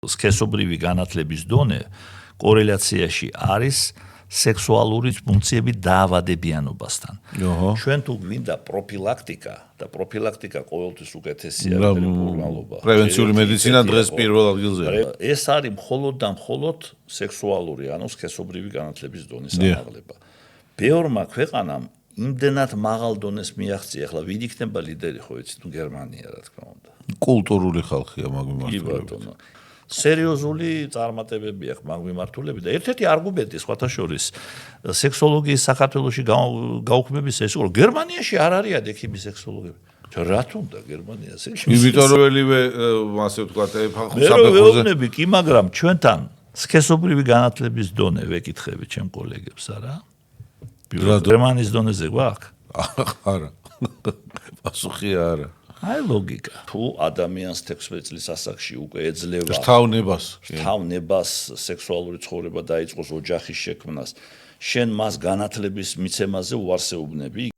სქესობრივი განათლების დონე კორელაციაში არის სექსუალური ფუნქციების დაავადებიანობასთან. ჩვენ თუ გვინდა პროფილაქტიკა და პროფილაქტიკა ყოველთვის უკეთესია პურმალობა. პრევენციული მედიცინა დღეს პირველ ადგილზეა. ეს არის მხოლოდ და მხოლოდ სექსუალური, ანუ სქესობრივი განათლების დონის ამაღლება. ბევრმა ქვეყანამ იმდენად მაღალ დონეს მიაღწია, ახლა ვინ იქნება ლიდერი, ხო იცით, გერმანია, რა თქმა უნდა. კულტურული ხალხია მაგ მიმართულებით. სერიოზული წარმატებები აქვს მაგ მიმართულებით და ერთ-ერთი არგუმენტი სხვათა შორის სექსოლოგიის საქართველოში გაუქმების ეს იყო გერმანიაში არ არის ადექიმი სექსოლოგები. რატო უნდა გერმანიაში? იმიტომ რომ ველივე ასე ვთქვათ საფეხურზე კი, მაგრამ ჩვენთან სქესობრივი განათლების დონე ვეკითხები ჩემ კოლეგებს არა? გერმანიის დონეზე გვაქვს? არა. პასუხი არა. აი ლოგიკა. თუ ადამიანს 16 წლის ასაკში უკვე ეძლევა რთავნებას სექსუალური ცხოვრება დაიწყოს ოჯახის შექმნას, შენ მას განათლების მიცემაზე უარსეუბნები,